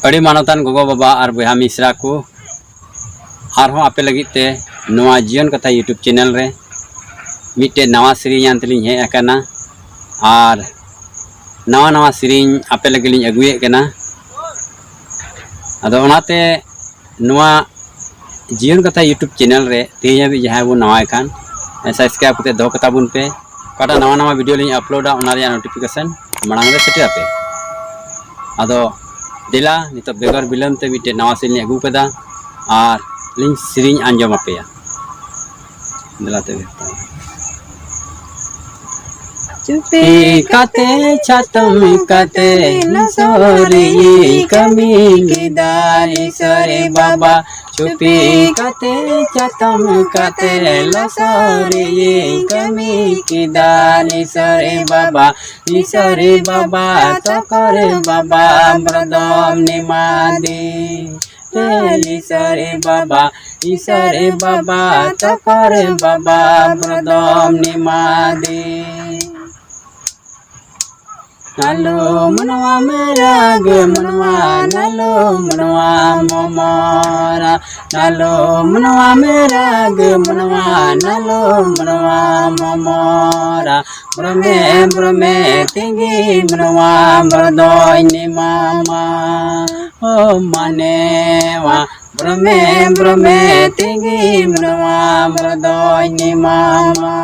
अड़ी मानतान गोगो बाबा और बहा मिश्रा को आरहों आपे लगिते नवा जीवन कथा यूट्यूब चैनल रे मिट्टे नवा सीरीज आंतलिं हे अकना और नवा नवा सीरीज आपे लगिलिं अगुए कना अदो ओनाते नवा जीवन कथा यूट्यूब चैनल रे तेज भी जहाँ वो नवा खान सब्सक्राइब करते दो कता बुन पे काटा नवा नवा वीडियो लिंग अपलोडा ओनारिया नोटिफिकेशन मांग रे सेटे आपे अदो दिला नित बेगर बिलम ते मिट्टे नवा सीरीज अगू कदा और लिंग सीरीज आंजम आपे दिलाते चुपे कते छतम कते लसोरी कमी गिदारी सरे बाबा चुपे कते छतम कते लसोरी कमी गिदारी सरे बाबा तो करे बाबा ब्रदम निमादी ईसरे बाबा तो करे बाबा ब्रदम निमादी नलो मनवा मेरा गे मनवा नलो मनवा मोमोरा नलो मनवा मेरा गे मनवा नलो मनवा मोमोरा ब्रमे ब्रमे तिंगी मनवा ब्रदोइनी मामा ओ मानेवा ब्रमे ब्रमे तिंगी मनवा ब्रदोइनी मामा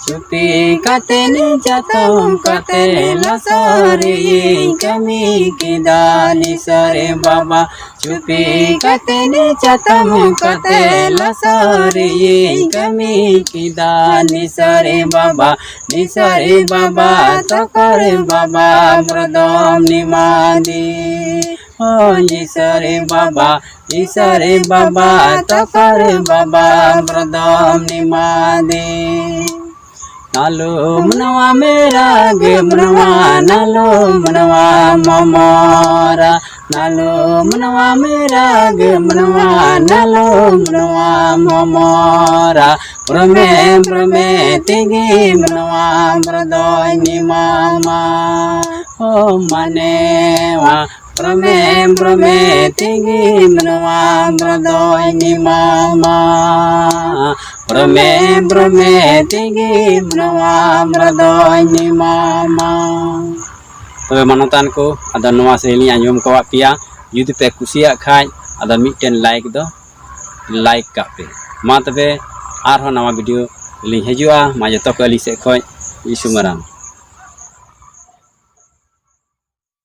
चुपी कते ने जातम कते लसरे कमी की दानी सरे बाबा चुपी कते ने जातम कते लसरे कमी की दानी सरे बाबा तो करे बाबा ब्रदम निमादी ओ ईसरे बाबा तो करे बाबा ब्रदम निमादी नलो मनवा मेरा गे मनवा नलो मनवा मोमोरा नलो मनवा मेरा गे मनवा नलो मनवा मोमोरा ब्रमे ब्रमे तिंगी मनवा ब्रदोइनी मामा ओ मनेवा ब्रमे ब्रमे तिंगी मनवा ब्रदोइनी मामा ब्रमे ब्रमे तिंगी मनवा ब्रदोइनी मामा तबे मानतान को अदा नवा सेली आंजम कवा पिया जुदी पे कुसिया खाय अदा मिटन लाइक दो लाइक का पे मा तबे आर हो नवा वीडियो लिंग हजुआ मा जतो को अली से खोय यीशु मराम।